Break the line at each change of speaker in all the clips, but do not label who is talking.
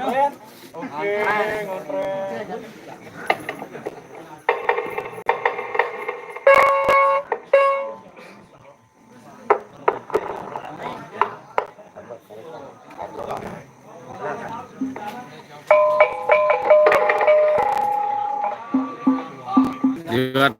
Oke, ngontrak.
Gimana?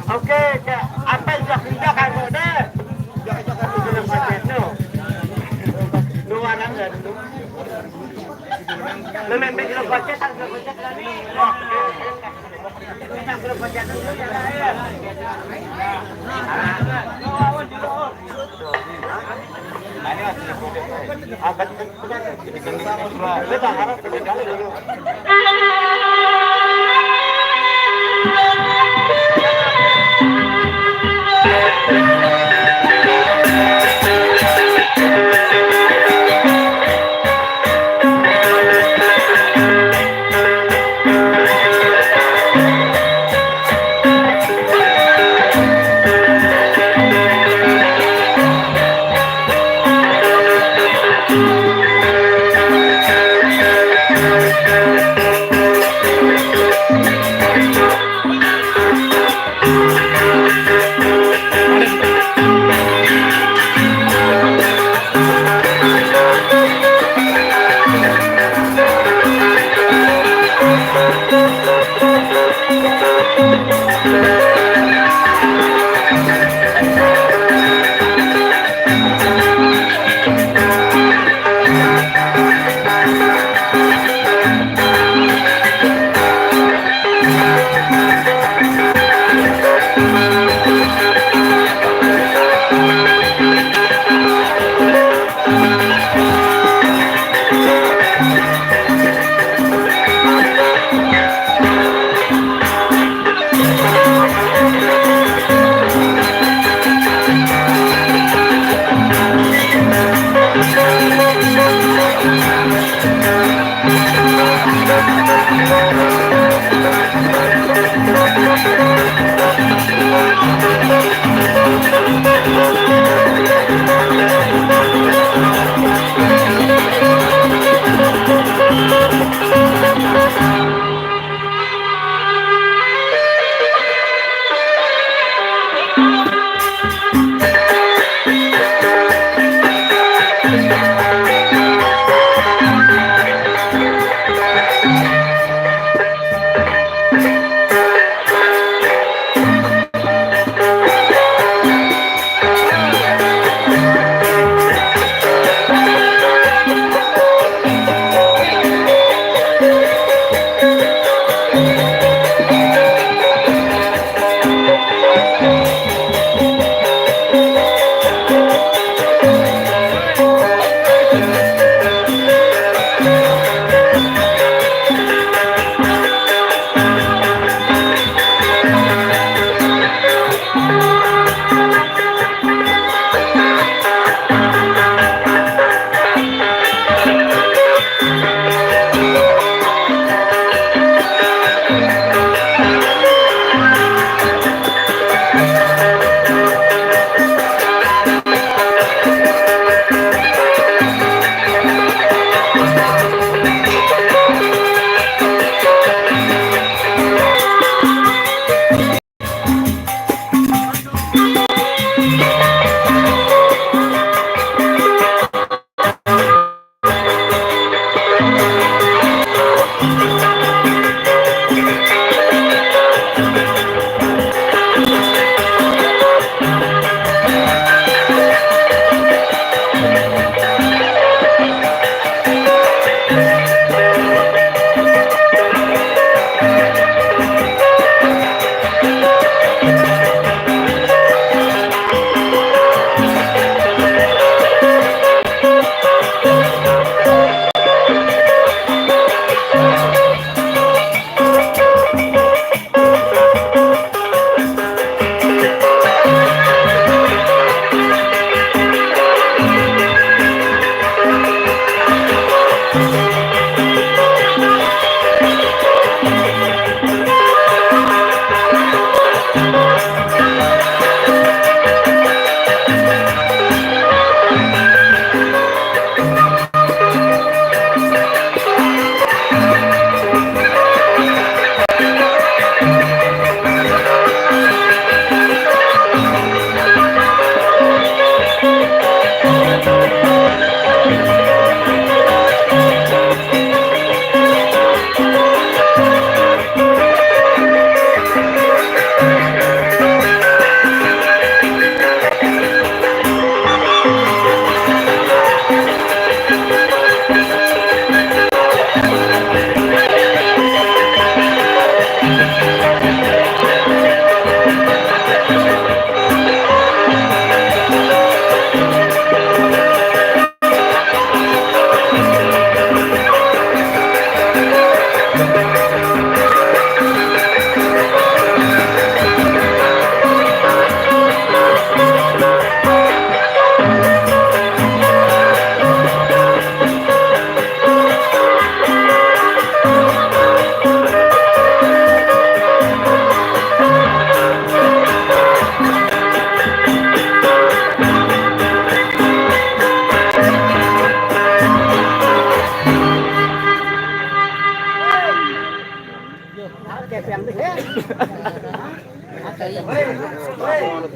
Oke, apa yang kamu deh? Belum pakai no. Dua orang kan tu. Belum belum pakai tak belum pakai lagi. Tak belum pakai dulu ya saya. Akan kita harap sekali dulu.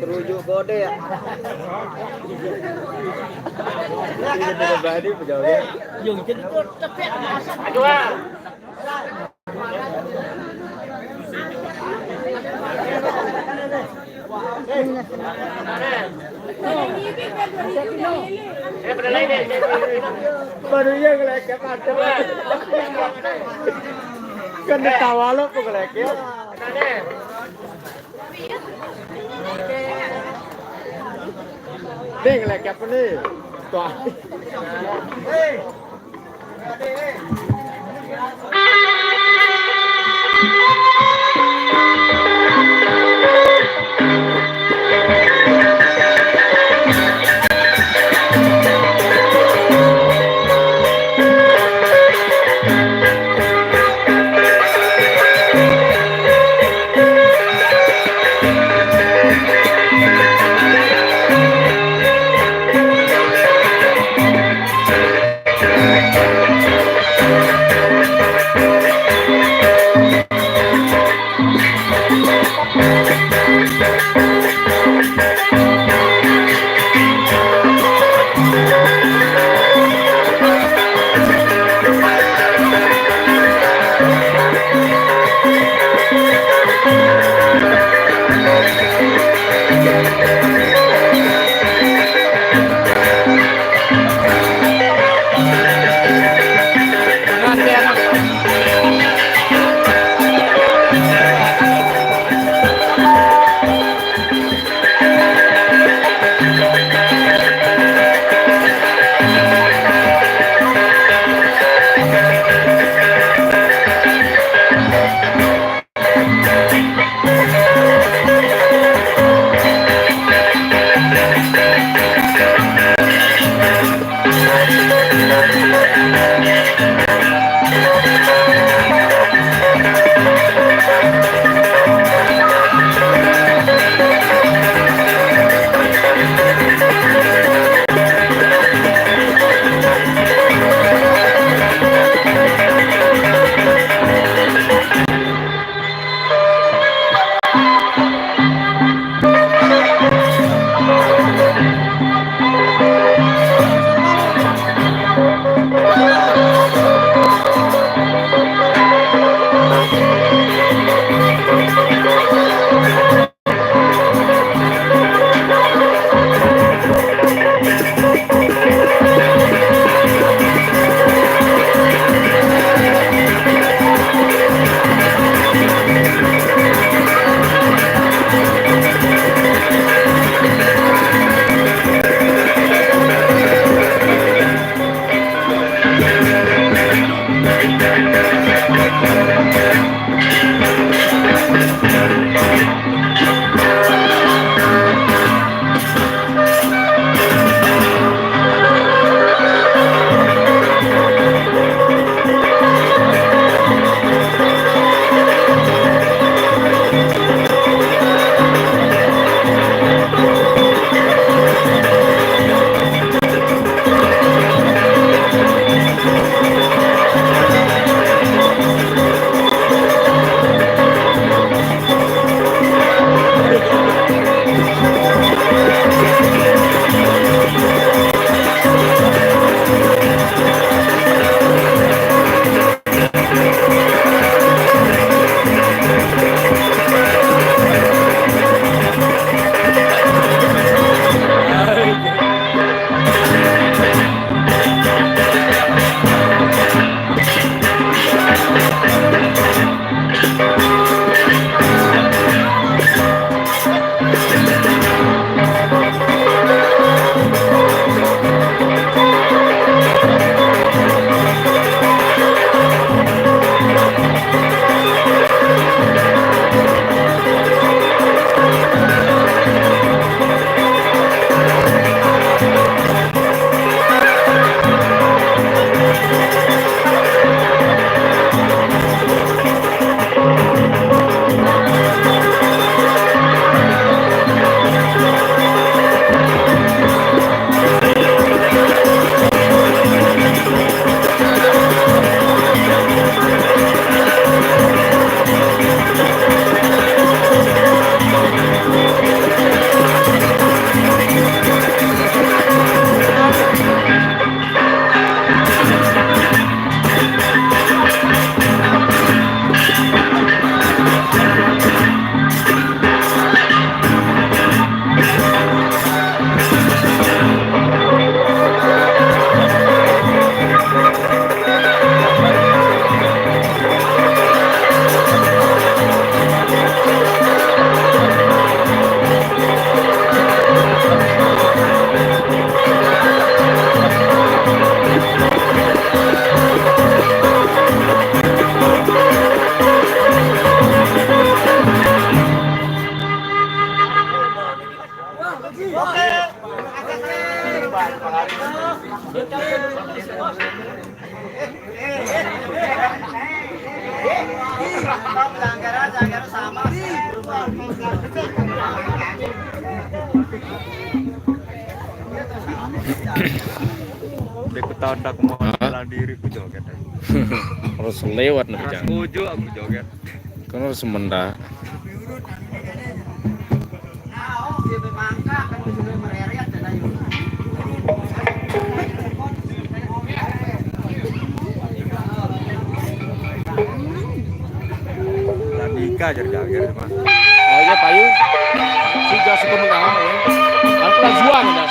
Terujuk kode ya. Ini tidak badi pejawnya. Yung jadi kok cepet masak.
Aduh.
Barunya ngelekep ada. Kan ditawa lo kok ngelekep. Nih ngelekep nih. Tuh. Dia ketandak mau bela diri ku joget.
Harus lewat nih jangan.
Setuju aku joget.
Kan harus semenda.
Ladika jar joget mah.
Oh iya payu. Si gas suka mengalah ya. Aku lajuan dah.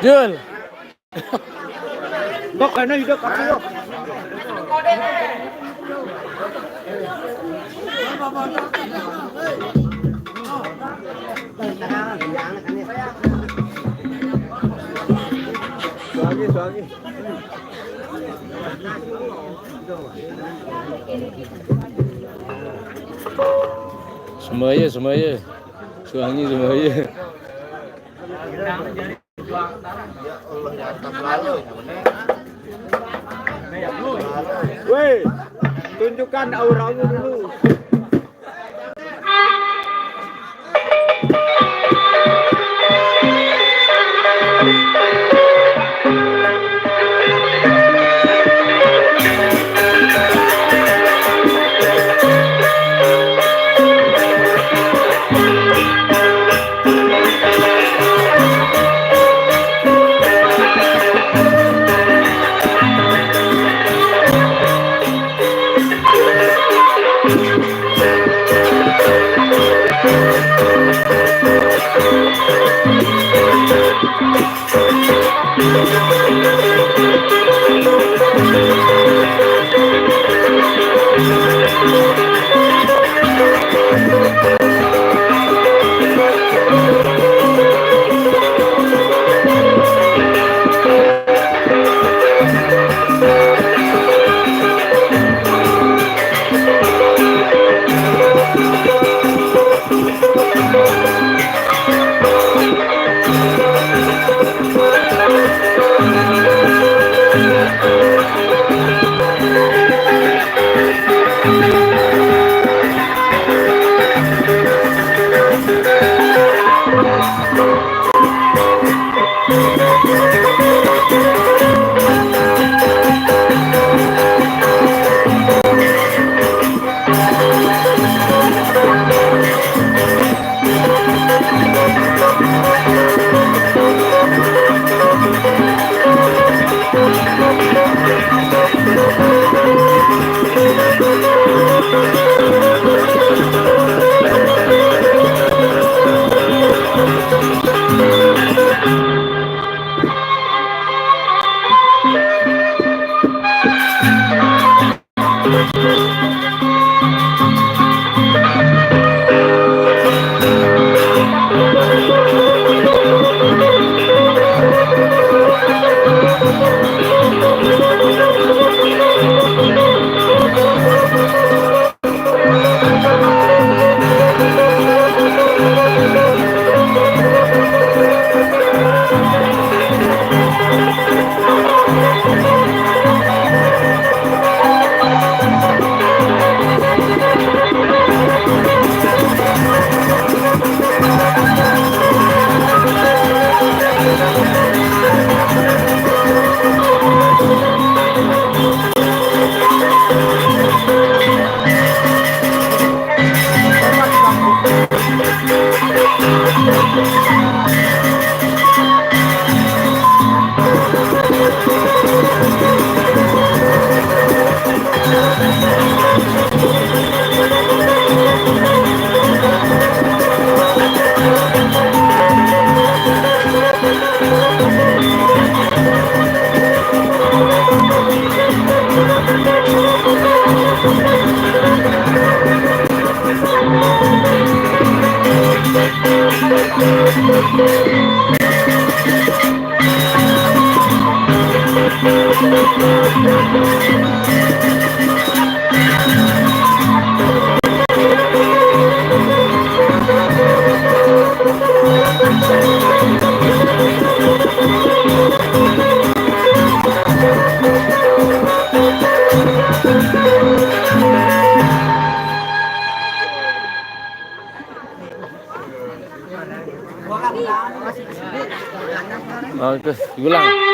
Jul.
Dok kana hidup aku yo. Suagi.
Semuanya. Suami semuanya.
Woi, tunjukkan auramu dulu.
Oh, terus diulang.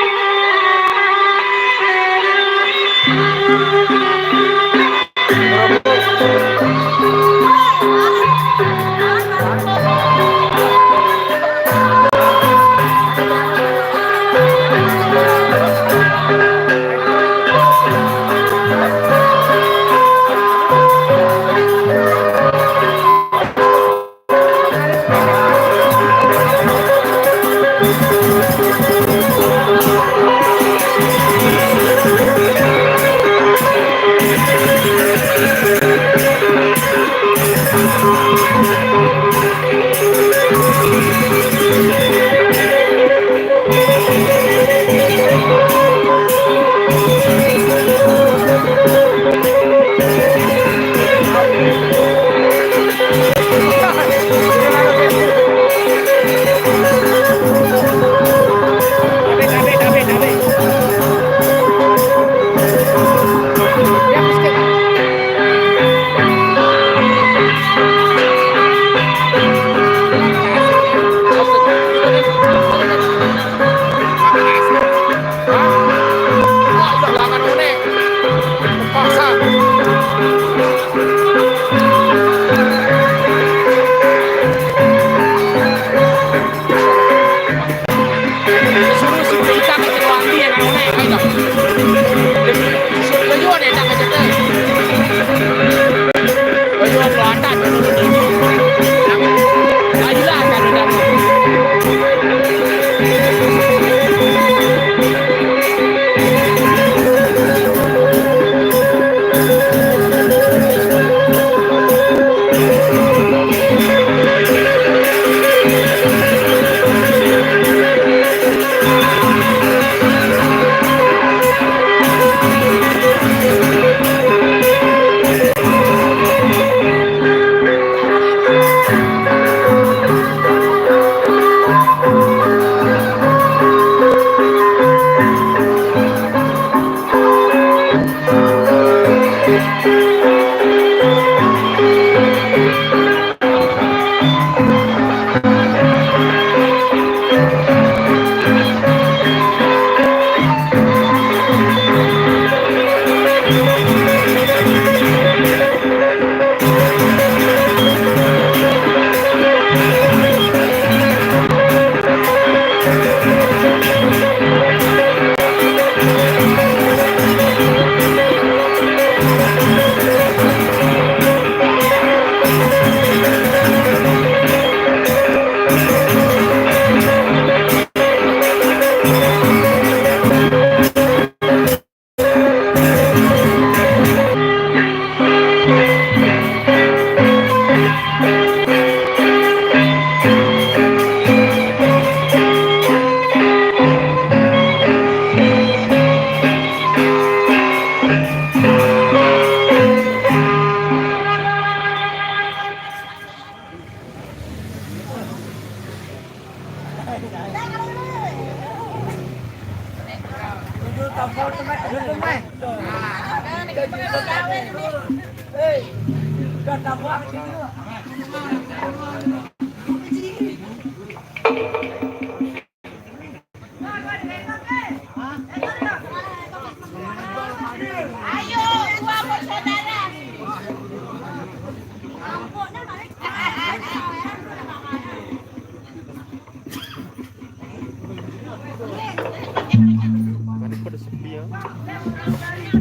Ayo, kelompok saudara.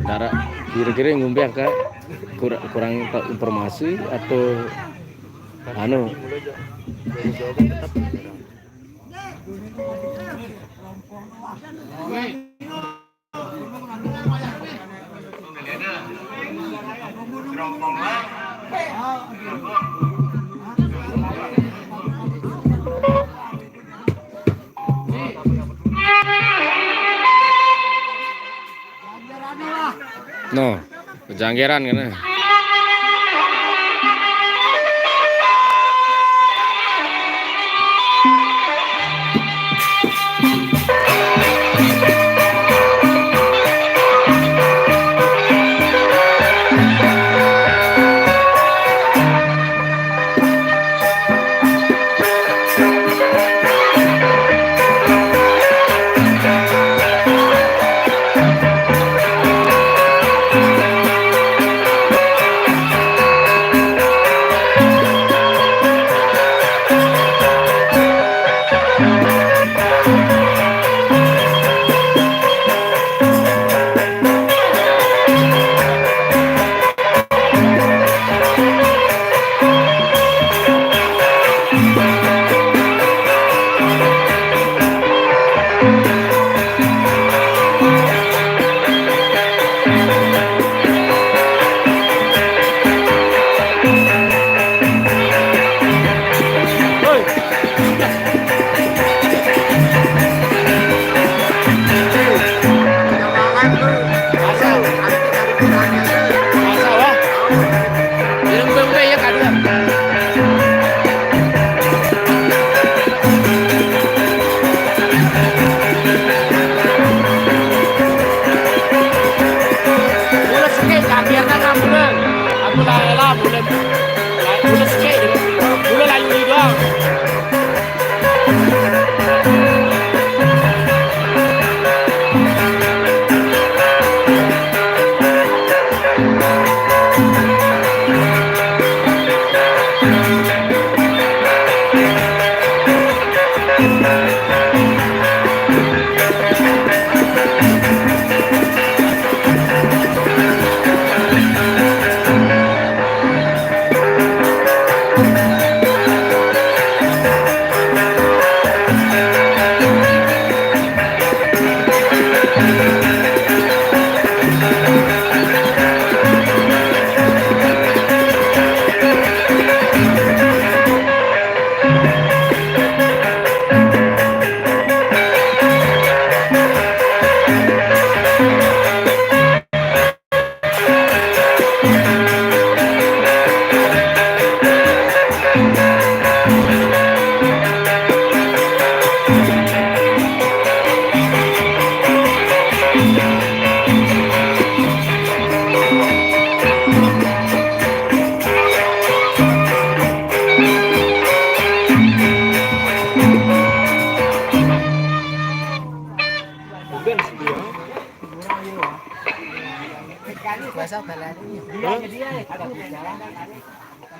Dara, kira-kira yang ngombe kak kurang informasi atau anu? No, kejanggeran kan?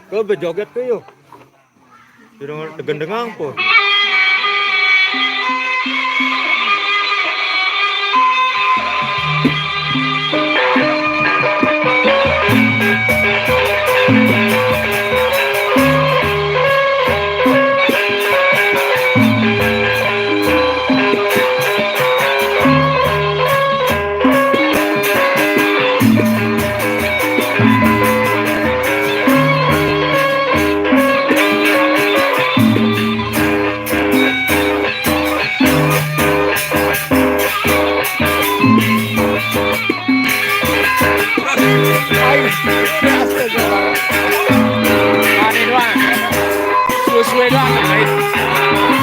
Kau berjoget ke yuk? Dengan po.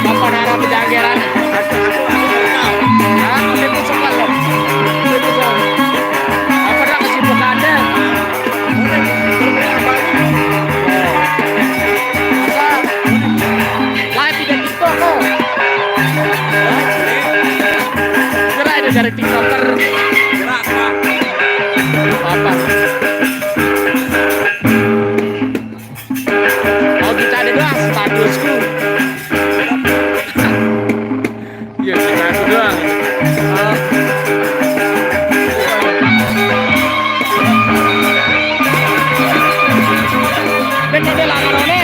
Apa darah penjanggeran? Hah? Itu sempat loh. Apa dah kesibukannya? Live di TikTok kok. Gerak itu dari TikToker. Apa? Oh kita ada dua statusku. Iya kita ada doang. Bener deh lah karone.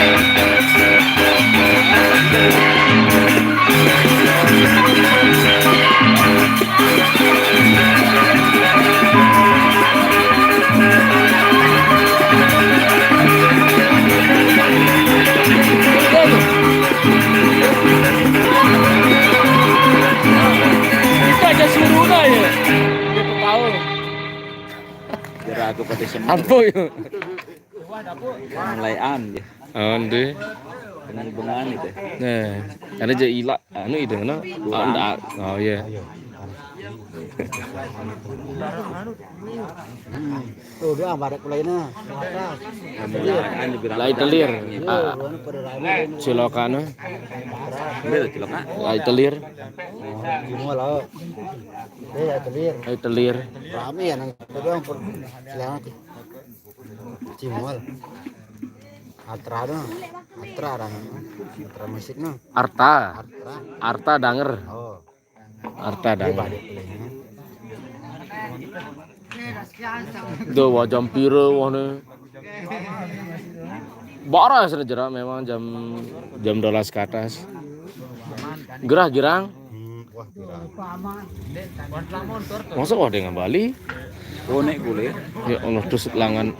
Itu aja suruh ya. Dia tahu.
Kira aku pada semua.
Apa ya?
Mulai an ya.
Ande.
Dengan bengan itu.
Nah, ada je ilak anu itu mana? Anda. Oh iya.
Tuh dia ambar kulainya.
An juga.
Lai telir. Cilokana.
Beda cilok ah.
Lai telir.
Semua lah. Dia telir.
Lai telir.
Rame ya nang doang per silang Cimol. Atra dong. Atra musik no.
Arta.
Atra.
Arta danger.
Oh.
Arta
Dia
danger.
balik kulainya.
Do jam pira wahne. Bara sejarah memang jam 12 ke atas. Gerah girang.
Wah, kira.
Masa wah dengan Bali?
Konek kulit.
Ya Allah terus langan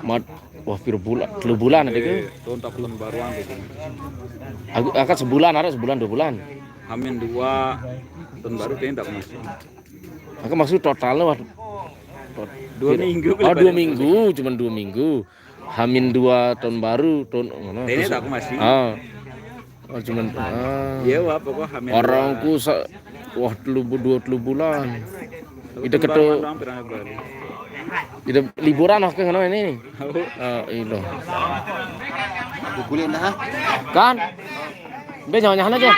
mat wah pira bulan, 3 bulan ada ke?
Tahun tak bulan baruan gitu.
Akan sebulan ada sebulan 2 bulan.
Hamin 2 tahun baru kayaknya tak masuk.
Aku maksud totalnya wah
2 minggu.
Oh 2 minggu, cuma 2 minggu. Hamin 2 tahun baru tahun mana?
Ini tak masih.
Ah. Oh cuman
Iya wah pokok hamin.
orangku wah 2 bulan. Itu ketu itu liburan aku ngono ini. Itu.
Kuliah dah.
Kan? Be nyawa-nyawa aja.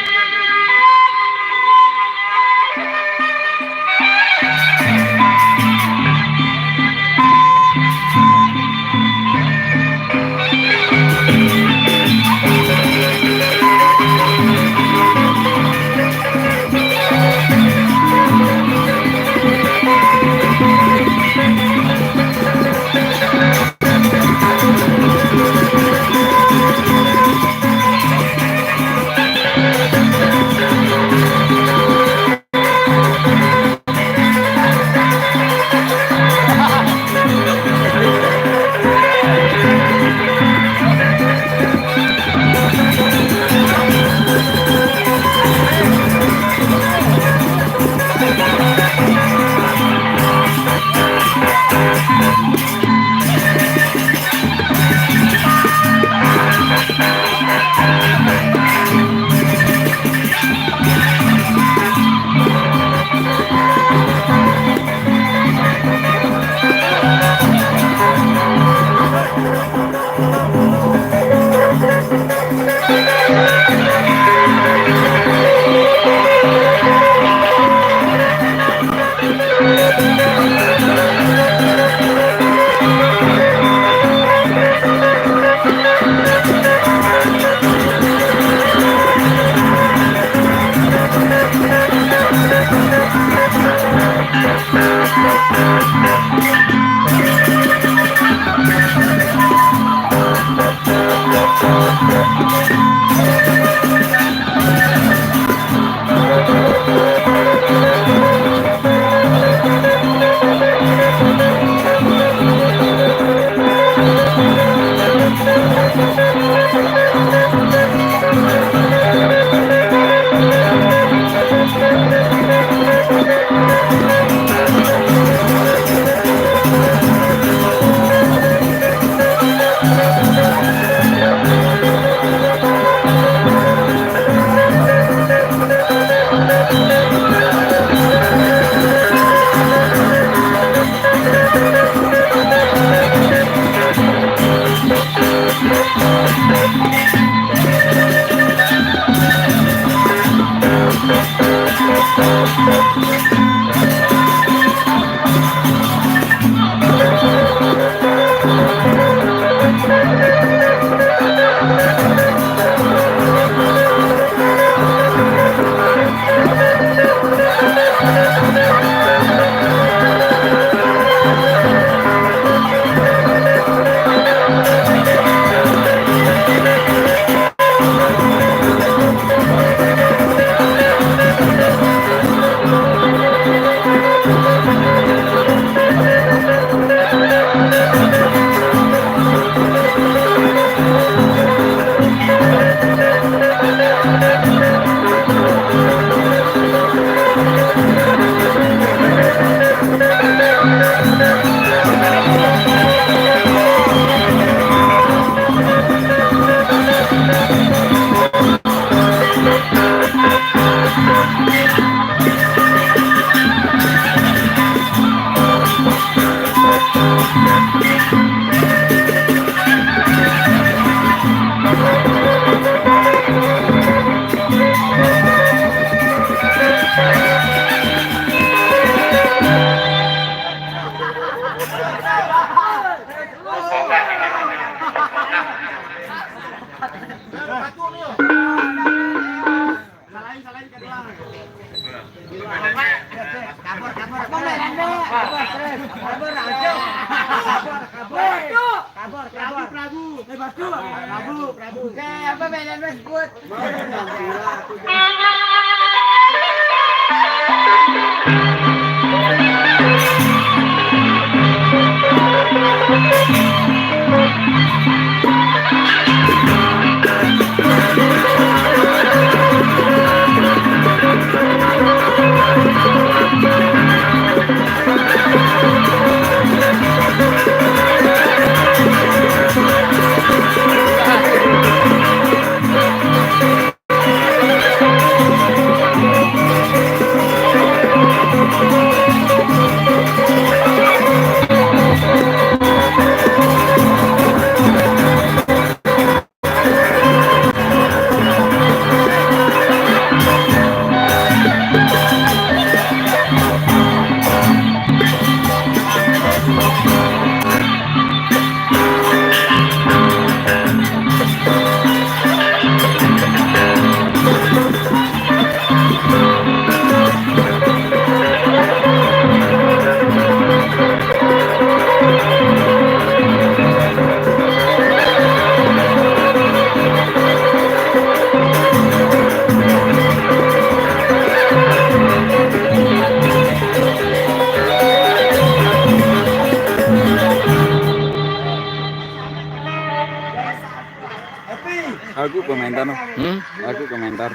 Aku komentar no.
Hmm?
Aku komentar.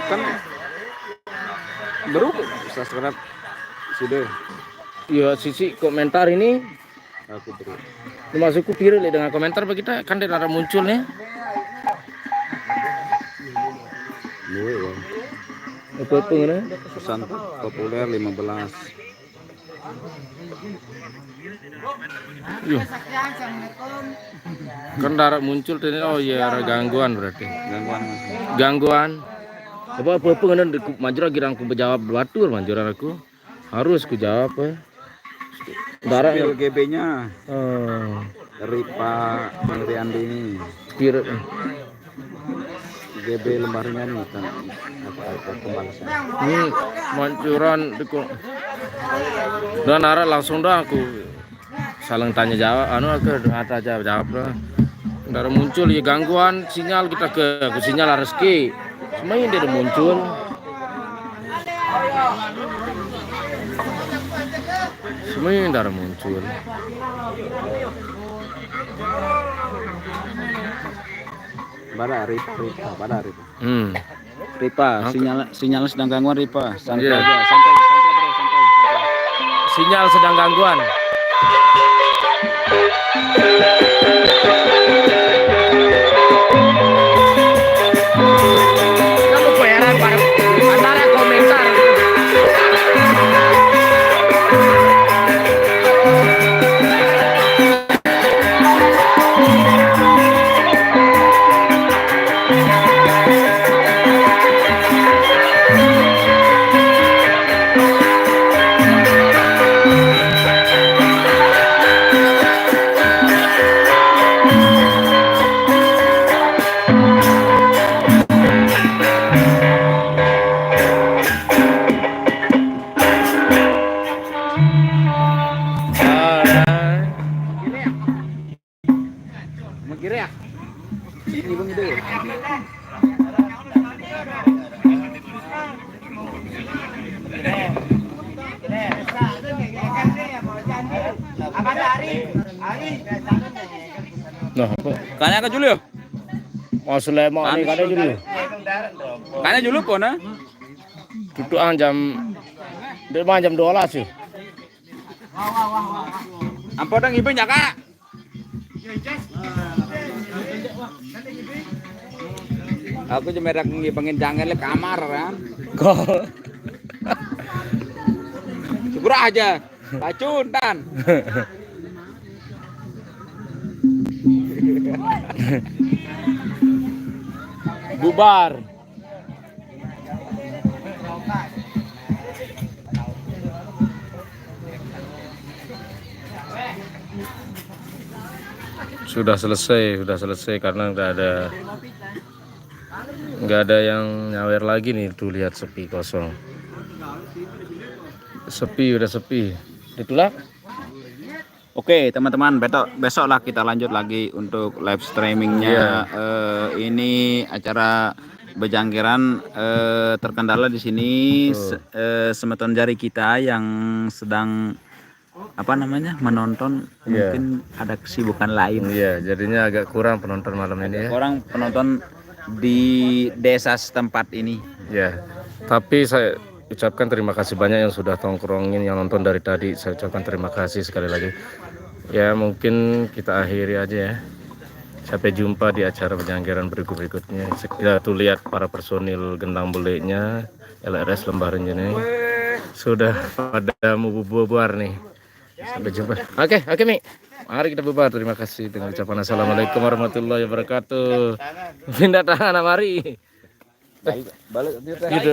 Kan baru subscribe sudah.
Ya sisi komentar ini
Aku terus.
termasukku viral dengan komentar kita kan dia ada muncul nih.
Gue ya.
Apa ngene?
Pesan populer 15.
Yuh. Kan darah muncul tadi, oh iya ada gangguan berarti.
Gangguan Mas.
Gangguan. Apa ngene majura girang ku jawab batur majuran aku. Harus ku jawab darah
Spill GB-nya
oh.
dari Pak Andri ini.
Spirit.
GB lembarnya nih kan apa pembalasan.
Ini mancuran dan arah langsung dah aku saling tanya jawab aku ada jawab dah. Darah muncul ya gangguan sinyal kita ke sinyal rezeki. Semuanya dia muncul. Semuanya darah muncul.
Pada Ripa, pada Ripa.
Ripa,
Sinyal sedang gangguan Ripa. Santai
Iya.
aja, santai bro, santai.
sinyal sedang gangguan. Kamu bayaran Pak antara komentar.
Kira ya? Ini bang ide.
Nah, apa?
Kanya ke Julio.
Oh, Sulaiman ini kadang dulu.
Kanya Julio kok na?
Tutuan jam 12 sih.
Ampun dong ibu nyaka. Aku cuma pengen jangan le kamar kan.
Kok
Syukur aja. Racun tan.
bubar. Sudah selesai karena nggak ada yang nyawer lagi nih, tuh lihat sepi kosong. Sepi, udah sepi. Itulah.
Oke teman-teman, besoklah kita lanjut lagi untuk live streamingnya. Ini acara Bejangkiran terkendala di sini semeton jari kita yang sedang menonton, mungkin ada kesibukan lain.
Iya, jadinya agak kurang penonton malam ini ya.
Orang penonton di desa setempat ini.
Ya, tapi saya ucapkan terima kasih banyak yang sudah tongkrongin, yang nonton dari tadi. Saya ucapkan terima kasih sekali lagi. Ya, mungkin kita akhiri aja ya. Sampai jumpa di acara Bejangkiran berikutnya. Kita tuh lihat para personil gendang beleknya LRS Lembah Renjani sudah pada mau bubar nih. Sampai jumpa. Oke, Mi. Mari kita bubar. Terima kasih dengan ucapan assalamualaikum warahmatullahi wabarakatuh. Pindah tangan, mari.
Balik.
Gitu.